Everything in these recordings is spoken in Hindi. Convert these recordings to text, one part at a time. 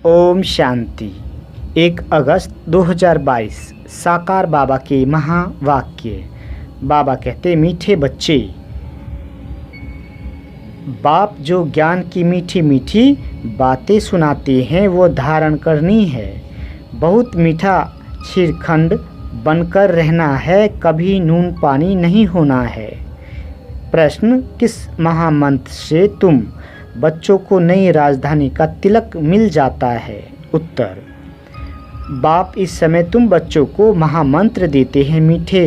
ओम शांति। 1 अगस्त 2022 साकार बाबा के महावाक्य। बाबा कहते, मीठे बच्चे, बाप जो ज्ञान की मीठी मीठी बातें सुनाते हैं वो धारण करनी है। बहुत मीठा श्रीखंड बनकर रहना है, कभी नून पानी नहीं होना है। प्रश्न, किस महामंत्र से तुम बच्चों को नई राजधानी का तिलक मिल जाता है? उत्तर, बाप इस समय तुम बच्चों को महामंत्र देते हैं। मीठे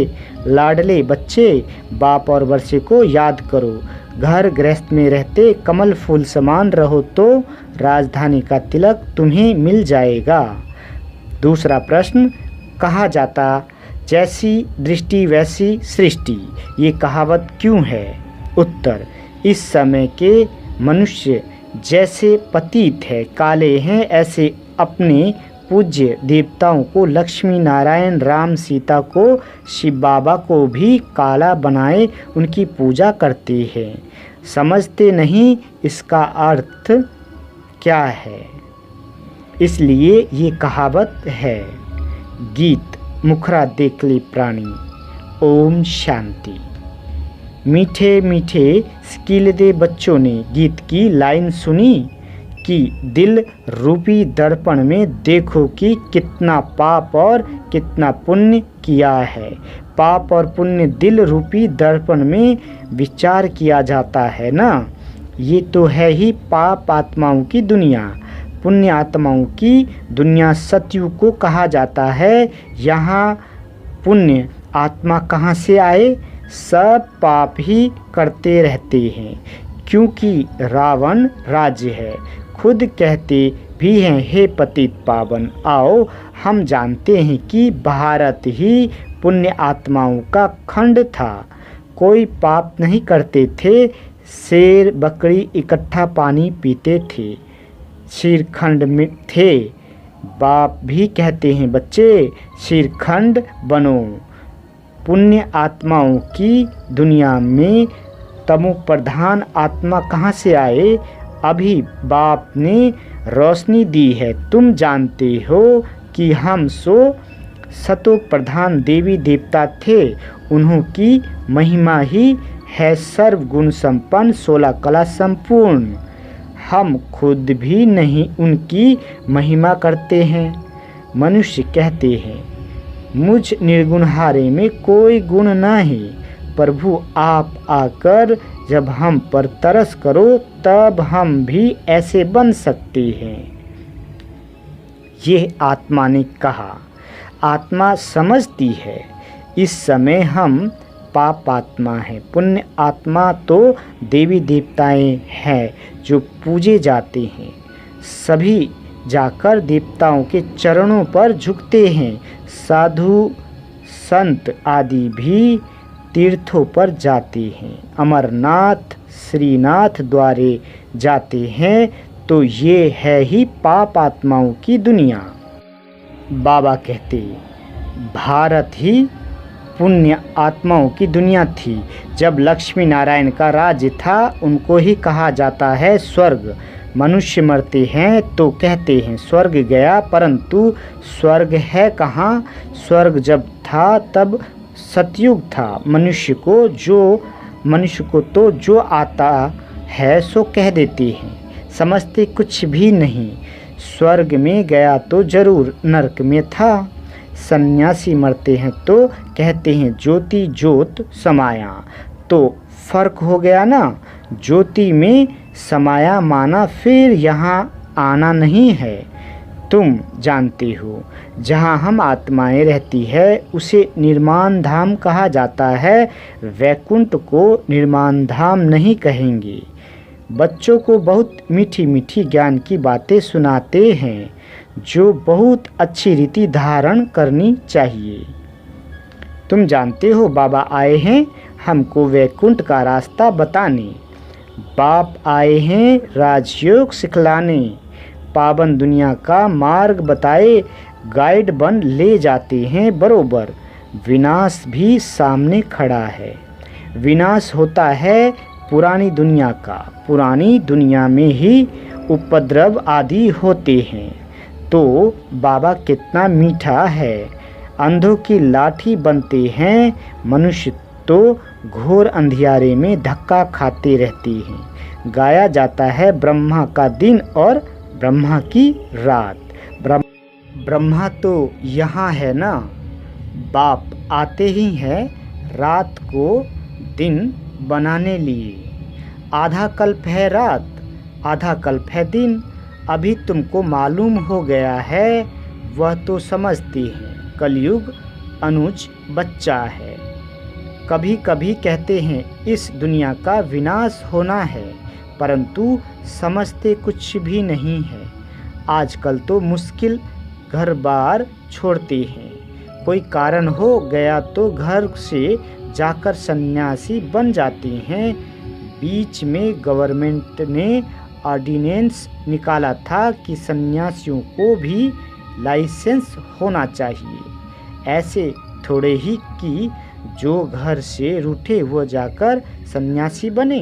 लाडले बच्चे, बाप और वर्षे को याद करो। घर गृहस्थ में रहते कमल फूल समान रहो तो राजधानी का तिलक तुम्हें मिल जाएगा। दूसरा प्रश्न, कहा जाता जैसी दृष्टि वैसी सृष्टि, ये कहावत क्यों है? उत्तर, इस समय के मनुष्य जैसे पतित है, काले हैं, ऐसे अपने पूज्य देवताओं को, लक्ष्मी नारायण राम सीता को, शिव बाबा को भी काला बनाए उनकी पूजा करते हैं। समझते नहीं इसका अर्थ क्या है, इसलिए ये कहावत है। गीत, मुखरा देख ले प्राणी। ओम शांति। मीठे मीठे स्किलदे बच्चों ने गीत की लाइन सुनी कि दिल रूपी दर्पण में देखो कि कितना पाप और कितना पुण्य किया है। पाप और पुण्य दिल रूपी दर्पण में विचार किया जाता है ना। ये तो है ही पाप आत्माओं की दुनिया, पुण्य आत्माओं की दुनिया सतयुग को कहा जाता है। यहाँ पुण्य आत्मा कहाँ से आए? सब पाप ही करते रहते हैं, क्योंकि रावण राज्य है। खुद कहते भी हैं, हे पतित पावन, आओ हम जानते हैं कि भारत ही पुण्य आत्माओं का खंड था। कोई पाप नहीं करते थे, शेर बकरी इकट्ठा पानी पीते थे, श्रीखंड में थे। बाप भी कहते हैं, बच्चे श्रीखंड बनो। पुण्य आत्माओं की दुनिया में तमो प्रधान आत्मा कहाँ से आए? अभी बाप ने रोशनी दी है। तुम जानते हो कि हम सतो प्रधान देवी देवता थे। उन्हों की महिमा ही है सर्वगुण संपन्न, 16 कला संपूर्ण। हम खुद भी नहीं उनकी महिमा करते हैं। मनुष्य कहते हैं, मुझ निर्गुणहारे में कोई गुण नहीं। प्रभु आप आकर जब हम पर तरस करो तब हम भी ऐसे बन सकते हैं। ये आत्मा ने कहा। आत्मा समझती है इस समय हम पाप आत्मा हैं। पुण्य आत्मा तो देवी देवताएं हैं जो पूजे जाते हैं। सभी जाकर देवताओं के चरणों पर झुकते हैं। साधु संत आदि भी तीर्थों पर जाते हैं। अमरनाथ श्रीनाथ द्वारे जाते हैं। तो ये है ही पाप आत्माओं की दुनिया। बाबा कहते, भारत ही पुण्य आत्माओं की दुनिया थी। जब लक्ष्मी नारायण का राज्य था, उनको ही कहा जाता है स्वर्ग। मनुष्य मरते हैं तो कहते हैं स्वर्ग गया, परंतु स्वर्ग है कहाँ? स्वर्ग जब था तब सतयुग था। मनुष्य को तो जो आता है सो कह देते हैं, समझते कुछ भी नहीं। स्वर्ग में गया तो जरूर नरक में था। सन्यासी मरते हैं तो कहते हैं ज्योति ज्योत समाया। तो फर्क हो गया ना। ज्योति में समाया माना फिर यहाँ आना नहीं है। तुम जानते हो जहाँ हम आत्माएं रहती है उसे निर्माण धाम कहा जाता है। वैकुंठ को निर्माण धाम नहीं कहेंगे। बच्चों को बहुत मीठी मीठी ज्ञान की बातें सुनाते हैं जो बहुत अच्छी रीति धारण करनी चाहिए। तुम जानते हो बाबा आए हैं हमको वैकुंठ का रास्ता बताने। बाप आए हैं राजयोग सिखलाने। पावन दुनिया का मार्ग बताए गाइड बन ले जाते हैं बरोबर। विनाश भी सामने खड़ा है। विनाश होता है पुरानी दुनिया का। पुरानी दुनिया में ही उपद्रव आदि होते हैं। तो बाबा कितना मीठा है। अंधों की लाठी बनते हैं मनुष्य तो घोर अंधियारे में धक्का खाते रहते हैं। गाया जाता है ब्रह्मा का दिन और ब्रह्मा की रात। ब्रह्मा तो यहाँ है ना, बाप आते ही हैं रात को दिन बनाने लिए। आधा कल्प है रात, आधा कल्प है दिन, अभी तुमको मालूम हो गया है, वह तो समझती है। कलयुग अनुज बच्चा है। कभी कभी कहते हैं इस दुनिया का विनाश होना है, परंतु समझते कुछ भी नहीं है। आजकल तो मुश्किल घर बार छोड़ते हैं। कोई कारण हो गया तो घर से जाकर सन्यासी बन जाते हैं। बीच में गवर्नमेंट ने ऑर्डिनेंस निकाला था कि सन्यासियों को भी लाइसेंस होना चाहिए। ऐसे थोड़े ही कि जो घर से रूठे वो जाकर सन्यासी बने।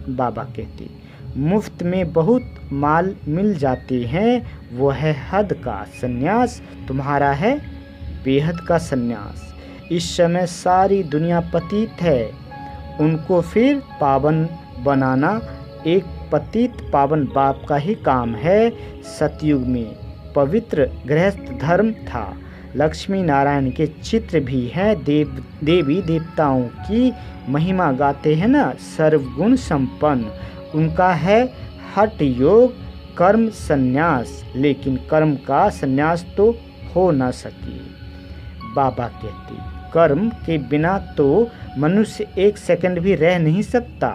बाबा कहते मुफ्त में बहुत माल मिल जाते हैं, वो है हद का सन्यास, तुम्हारा है बेहद का सन्यास। इस समय सारी दुनिया पतित है, उनको फिर पावन बनाना एक पतित पावन बाप का ही काम है। सतयुग में पवित्र गृहस्थ धर्म था। लक्ष्मी नारायण के चित्र भी हैं। देवी देवताओं की महिमा गाते हैं ना, सर्वगुण संपन्न। उनका है हठ योग कर्म संन्यास, लेकिन कर्म का संन्यास तो हो न सके। बाबा कहते कर्म के बिना तो मनुष्य एक सेकंड भी रह नहीं सकता।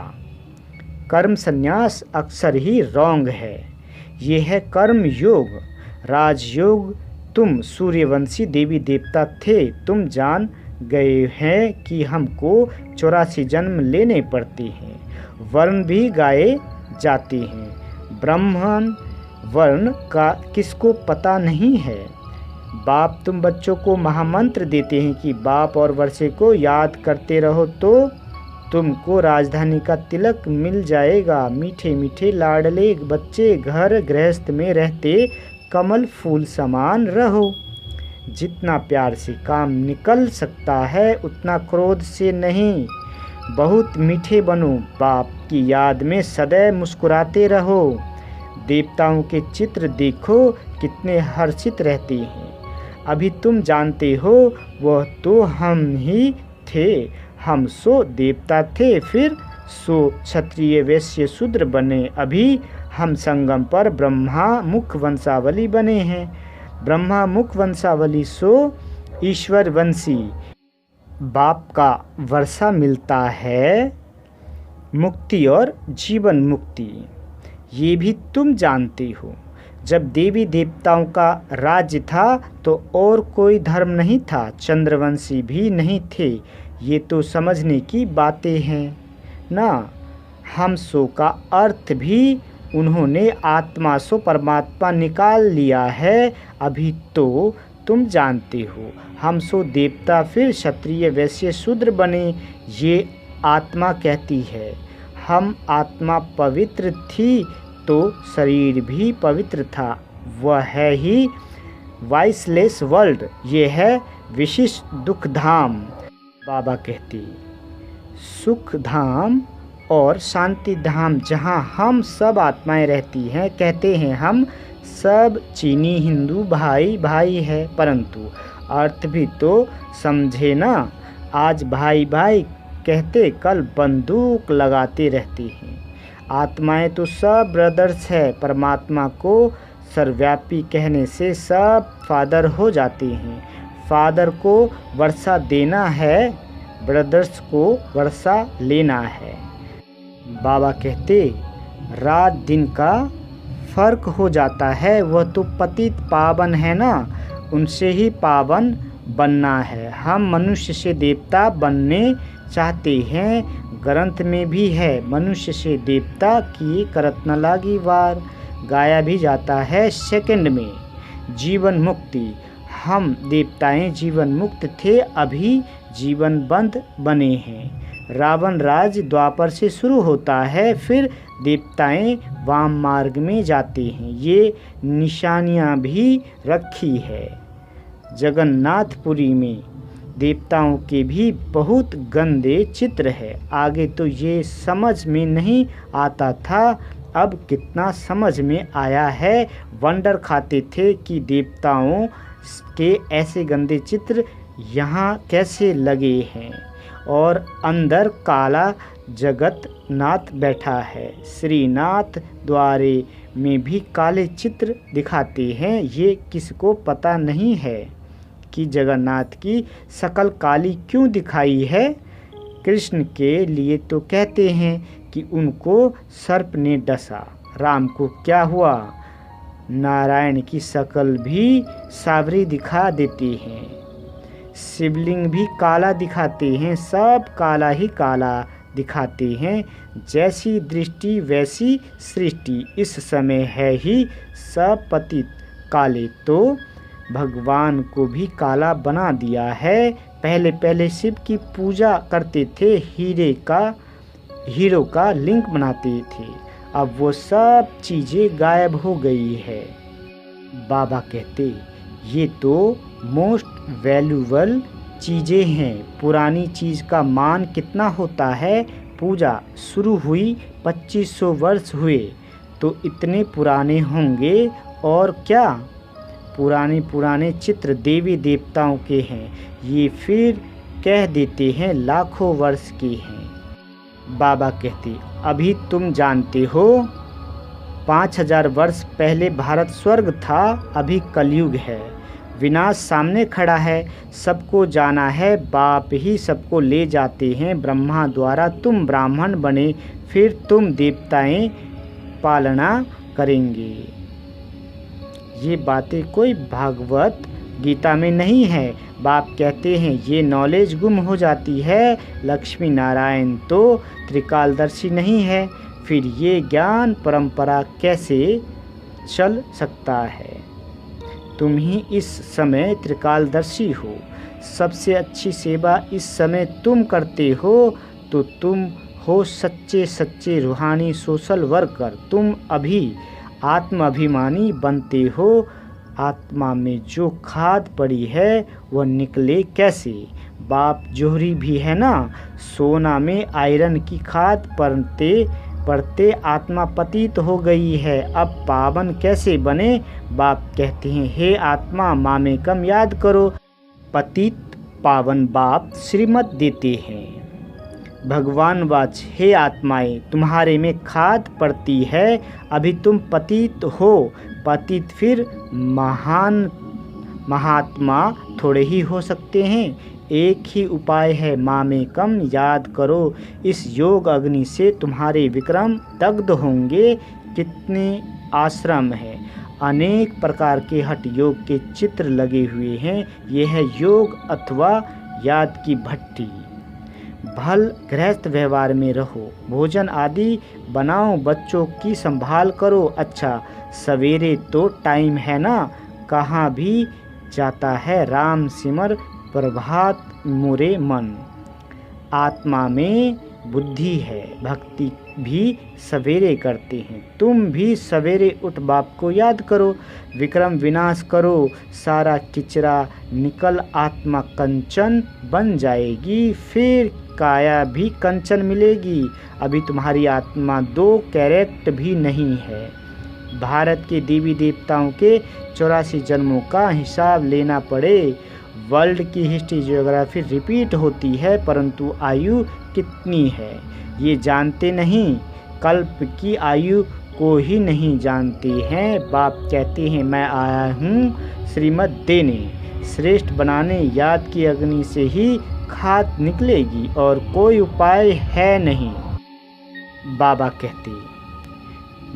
कर्म संन्यास अक्सर ही रॉन्ग है। ये है कर्म योग, राजयोग। तुम सूर्यवंशी देवी देवता थे, तुम जान गए हैं कि हमको 84 जन्म लेने पड़ते हैं। वर्ण भी गाए जाते हैं। ब्राह्मण वर्ण का किसको पता नहीं है। बाप तुम बच्चों को महामंत्र देते हैं कि बाप और वर्षे को याद करते रहो तो तुमको राजधानी का तिलक मिल जाएगा। मीठे मीठे लाडले बच्चे घर गृहस्थ में रहते कमल फूल समान रहो। जितना प्यार से काम निकल सकता है उतना क्रोध से नहीं। बहुत मीठे बनो, बाप की याद में सदैव मुस्कुराते रहो। देवताओं के चित्र देखो कितने हर्षित रहते हैं। अभी तुम जानते हो वह तो हम ही थे। हम सो देवता थे, फिर सो क्षत्रिय वैश्य शूद्र बने। अभी हम संगम पर ब्रह्मा मुख वंशावली बने हैं। ब्रह्मा मुख वंशावली सो ईश्वर वंशी। बाप का वर्षा मिलता है मुक्ति और जीवन मुक्ति, ये भी तुम जानते हो। जब देवी देवताओं का राज्य था तो और कोई धर्म नहीं था, चंद्रवंशी भी नहीं थे। ये तो समझने की बातें हैं ना। हम सो का अर्थ भी उन्होंने आत्मा सो परमात्मा निकाल लिया है। अभी तो तुम जानते हो हम सो देवता फिर क्षत्रिय वैश्य शूद्र बने। ये आत्मा कहती है। हम आत्मा पवित्र थी तो शरीर भी पवित्र था। वह है ही वाइसलेस वर्ल्ड, ये है विशिष्ट दुख धाम। बाबा कहते सुख धाम और शांति धाम जहाँ हम सब आत्माएं रहती हैं। कहते हैं हम सब चीनी हिंदू भाई भाई है, परंतु अर्थ भी तो समझे ना। आज भाई भाई कहते कल बंदूक लगाते रहते हैं। आत्माएं तो सब ब्रदर्स है। परमात्मा को सर्वव्यापी कहने से सब फादर हो जाते हैं। फादर को वर्षा देना है, ब्रदर्स को वर्षा लेना है। बाबा कहते रात दिन का फर्क हो जाता है। वह तो पतित पावन है ना, उनसे ही पावन बनना है। हम मनुष्य से देवता बनने चाहते हैं। ग्रंथ में भी है मनुष्य से देवता की करत न लागी वार। गाया भी जाता है सेकंड में जीवन मुक्ति। हम देवताएं जीवन मुक्त थे, अभी जीवन बंद बने हैं। रावण राज द्वापर से शुरू होता है, फिर देवताएं वाम मार्ग में जाते हैं। ये निशानियां भी रखी है। जगन्नाथपुरी में देवताओं के भी बहुत गंदे चित्र है। आगे तो ये समझ में नहीं आता था, अब कितना समझ में आया है। वंडर खाते थे कि देवताओं के ऐसे गंदे चित्र यहाँ कैसे लगे हैं। और अंदर काला जगन्नाथ बैठा है। श्रीनाथ द्वारे में भी काले चित्र दिखाते हैं। ये किसको पता नहीं है कि जगन्नाथ की शक्ल काली क्यों दिखाई है। कृष्ण के लिए तो कहते हैं कि उनको सर्प ने डसा। राम को क्या हुआ? नारायण की शक्ल भी सावरी दिखा देते हैं। शिवलिंग भी काला दिखाते हैं। सब काला ही काला दिखाते हैं। जैसी दृष्टि वैसी सृष्टि। इस समय है ही सब पतित काले, तो भगवान को भी काला बना दिया है। पहले पहले शिव की पूजा करते थे, हीरो का लिंग बनाते थे। अब वो सब चीज़ें गायब हो गई है। बाबा कहते ये तो मोस्ट वैल्यूबल चीज़ें हैं। पुरानी चीज़ का मान कितना होता है। पूजा शुरू हुई 2500 वर्ष हुए तो इतने पुराने होंगे। और क्या पुराने चित्र देवी देवताओं के हैं। ये फिर कह देते हैं लाखों वर्ष के हैं। बाबा कहते अभी तुम जानते हो 5000 वर्ष पहले भारत स्वर्ग था, अभी कलयुग है। विनाश सामने खड़ा है, सबको जाना है। बाप ही सबको ले जाते हैं ब्रह्मा द्वारा। तुम ब्राह्मण बने, फिर तुम देवताएं पालना करेंगे। ये बातें कोई भागवत गीता में नहीं है। बाप कहते हैं ये नॉलेज गुम हो जाती है। लक्ष्मी नारायण तो त्रिकालदर्शी नहीं है, फिर ये ज्ञान परंपरा कैसे चल सकता है। तुम ही इस समय त्रिकालदर्शी हो। सबसे अच्छी सेवा इस समय तुम करते हो, तो तुम हो सच्चे रूहानी सोशल वर्कर। तुम अभी आत्म अभिमानी बनते हो। आत्मा में जो खाद पड़ी है वह निकले कैसे। बाप जोहरी भी है ना। सोना में आयरन की खाद पड़ते आत्मा पतित हो गई है, अब पावन कैसे बने। बाप कहते हैं हे आत्मा मामेकम याद करो। पतित पावन बाप श्रीमत देते हैं। भगवान वाच हे आत्माएं तुम्हारे में खाद पड़ती है, अभी तुम पतित हो। पतित फिर महात्मा थोड़े ही हो सकते हैं। एक ही उपाय है मामेकम याद करो। इस योग अग्नि से तुम्हारे विक्रम दग्ध होंगे। कितने आश्रम हैं, अनेक प्रकार के हठ योग के चित्र लगे हुए हैं। यह है योग अथवा याद की भट्टी। भल गृहस्थ व्यवहार में रहो, भोजन आदि बनाओ, बच्चों की संभाल करो। अच्छा सवेरे तो टाइम है ना, कहाँ भी जाता है राम सिमर प्रभात मोरे मन। आत्मा में बुद्धि है, भक्ति भी सवेरे करते हैं। तुम भी सवेरे उठ बाप को याद करो। विक्रम विनाश करो, सारा किचरा निकल आत्मा कंचन बन जाएगी। फिर काया भी कंचन मिलेगी। अभी तुम्हारी आत्मा 2 कैरेट भी नहीं है। भारत के देवी देवताओं के 84 जन्मों का हिसाब लेना पड़े। वर्ल्ड की हिस्ट्री ज्योग्राफी रिपीट होती है, परंतु आयु कितनी है ये जानते नहीं। कल्प की आयु को ही नहीं जानते हैं। बाप कहते हैं मैं आया हूँ श्रीमत देने, श्रेष्ठ बनाने। याद की अग्नि से ही खाद निकलेगी और कोई उपाय है नहीं। बाबा कहते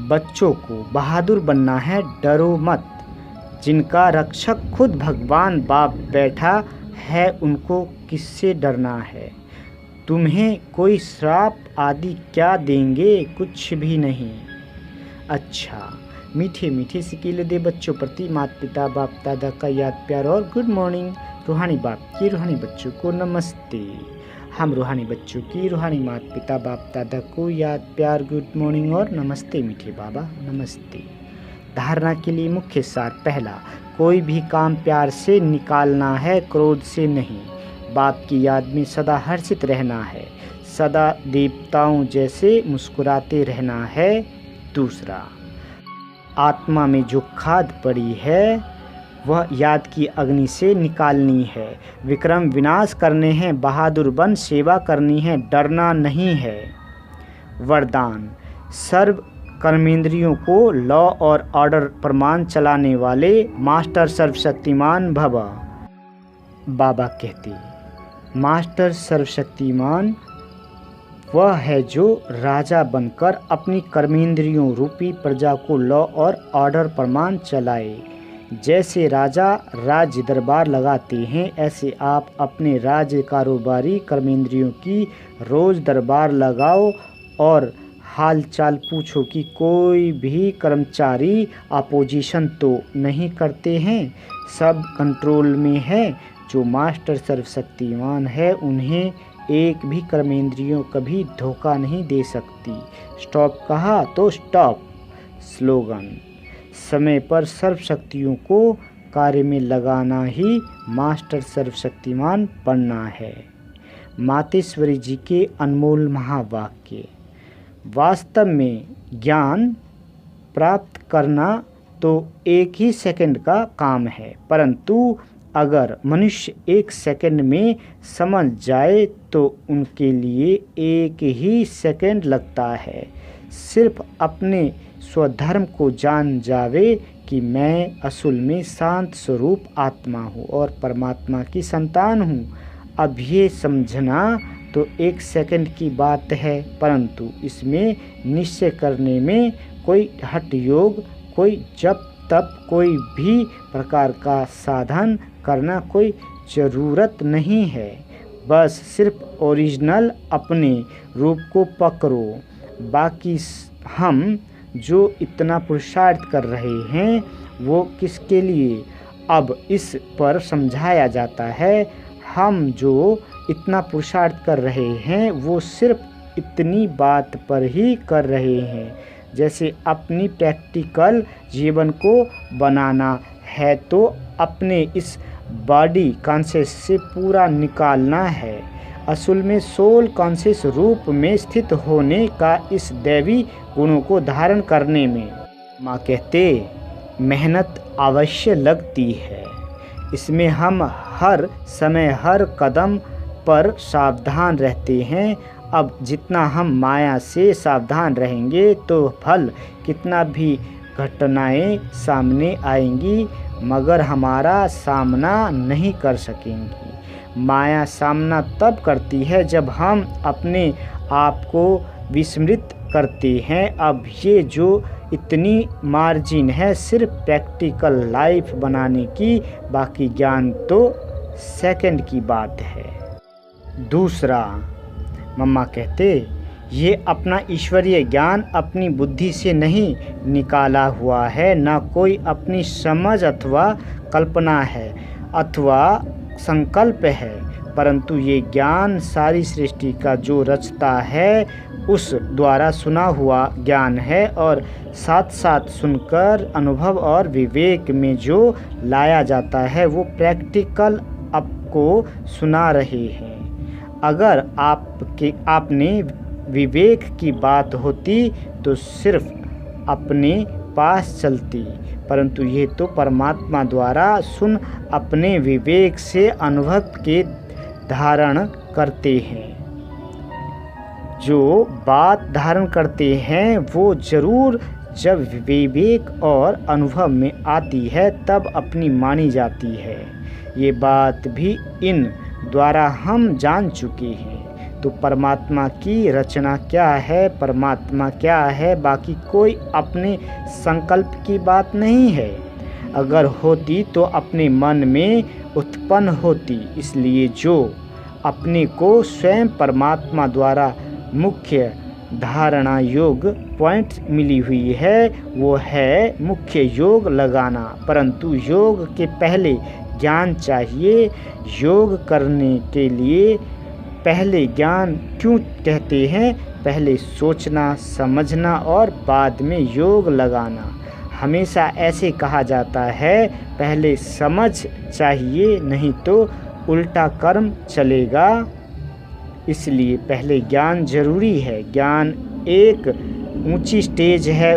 बच्चों को बहादुर बनना है, डरो मत। जिनका रक्षक खुद भगवान बाप बैठा है उनको किससे डरना है। तुम्हें कोई श्राप आदि क्या देंगे, कुछ भी नहीं। अच्छा मीठे मीठे सिकीले दे बच्चों प्रति माता पिता बाप दादा का याद प्यार और गुड मॉर्निंग। रूहानी बाप की रूहानी बच्चों को नमस्ते। हम रूहानी बच्चों की रूहानी माता पिता बाप दादा को याद प्यार गुड मॉर्निंग और नमस्ते मीठे बाबा नमस्ते। धारणा के लिए मुख्य सार। पहला, कोई भी काम प्यार से निकालना है, क्रोध से नहीं। बाप की याद में सदा हर्षित रहना है, सदा देवताओं जैसे मुस्कुराते रहना है। दूसरा, आत्मा में जो खाद पड़ी है वह याद की अग्नि से निकालनी है। विक्रम विनाश करने हैं, बहादुर बन सेवा करनी है, डरना नहीं है। वरदान, सर्व कर्मेंद्रियों को लॉ और ऑर्डर प्रमाण चलाने वाले मास्टर सर्वशक्तिमान भव। बाबा कहते, मास्टर सर्वशक्तिमान वह है जो राजा बनकर अपनी कर्मेंद्रियों रूपी प्रजा को लॉ और ऑर्डर प्रमाण चलाए। जैसे राजा राज्य दरबार लगाते हैं, ऐसे आप अपने राज्य कारोबारी कर्मेंद्रियों की रोज़ दरबार लगाओ और हाल चाल पूछो कि कोई भी कर्मचारी अपोजिशन तो नहीं करते हैं, सब कंट्रोल में है। जो मास्टर सर्वशक्तिमान है उन्हें एक भी कर्मेंद्रियों कभी धोखा नहीं दे सकती। स्टॉप कहा तो स्टॉप। स्लोगन, समय पर सर्वशक्तियों को कार्य में लगाना ही मास्टर सर्वशक्तिमान बनना है। मातेश्वरी जी के अनमोल महावाक्य। वास्तव में ज्ञान प्राप्त करना तो एक ही सेकंड का काम है, परंतु अगर मनुष्य एक सेकंड में समझ जाए तो उनके लिए एक ही सेकंड लगता है। सिर्फ अपने स्वधर्म को जान जावे कि मैं असल में शांत स्वरूप आत्मा हूँ और परमात्मा की संतान हूँ। अब ये समझना तो एक सेकंड की बात है, परंतु इसमें निश्चय करने में कोई हठ योग, कोई जप तप, कोई भी प्रकार का साधन करना कोई ज़रूरत नहीं है। बस सिर्फ ओरिजिनल अपने रूप को पकड़ो। बाकी हम जो इतना पुरुषार्थ कर रहे हैं वो किसके लिए, अब इस पर समझाया जाता है। हम जो इतना पुरुषार्थ कर रहे हैं वो सिर्फ इतनी बात पर ही कर रहे हैं, जैसे अपनी प्रैक्टिकल जीवन को बनाना है तो अपने इस बॉडी कॉन्शियस से पूरा निकालना है। असल में सोल कॉन्शियस रूप में स्थित होने का इस दैवी गुणों को धारण करने में माँ कहते मेहनत अवश्य लगती है। इसमें हम हर समय हर कदम पर सावधान रहते हैं। अब जितना हम माया से सावधान रहेंगे तो फल कितना भी घटनाएं सामने आएंगी मगर हमारा सामना नहीं कर सकेंगी। माया सामना तब करती है जब हम अपने आप को विस्मृत करते हैं। अब ये जो इतनी मार्जिन है सिर्फ प्रैक्टिकल लाइफ बनाने की, बाकी ज्ञान तो सेकंड की बात है। दूसरा, मम्मा कहते ये अपना ईश्वरीय ज्ञान अपनी बुद्धि से नहीं निकाला हुआ है, ना कोई अपनी समझ अथवा कल्पना है अथवा संकल्प है, परंतु ये ज्ञान सारी सृष्टि का जो रचता है उस द्वारा सुना हुआ ज्ञान है और साथ साथ सुनकर अनुभव और विवेक में जो लाया जाता है वो प्रैक्टिकल आपको सुना रहे हैं। अगर आपने विवेक की बात होती तो सिर्फ अपने पास चलती, परंतु ये तो परमात्मा द्वारा सुन अपने विवेक से अनुभव के धारण करते हैं। जो बात धारण करते हैं वो जरूर जब विवेक और अनुभव में आती है तब अपनी मानी जाती है। ये बात भी इन द्वारा हम जान चुके हैं। तो परमात्मा की रचना क्या है, परमात्मा क्या है, बाकी कोई अपने संकल्प की बात नहीं है। अगर होती तो अपने मन में उत्पन्न होती। इसलिए जो अपने को स्वयं परमात्मा द्वारा मुख्य धारणा योग पॉइंट मिली हुई है वो है मुख्य योग लगाना, परंतु योग के पहले ज्ञान चाहिए। योग करने के लिए पहले ज्ञान क्यों कहते हैं? पहले सोचना, समझना और बाद में योग लगाना। हमेशा ऐसे कहा जाता है, पहले समझ चाहिए, नहीं तो उल्टा कर्म चलेगा। इसलिए पहले ज्ञान ज़रूरी है। ज्ञान एक ऊंची स्टेज है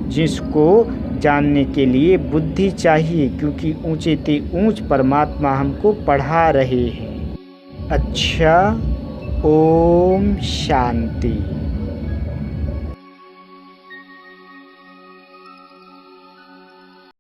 जिसको जानने के लिए बुद्धि चाहिए, क्योंकि ऊंचे ते ऊंच परमात्मा हमको पढ़ा रहे हैं। अच्छा, ओम शांति।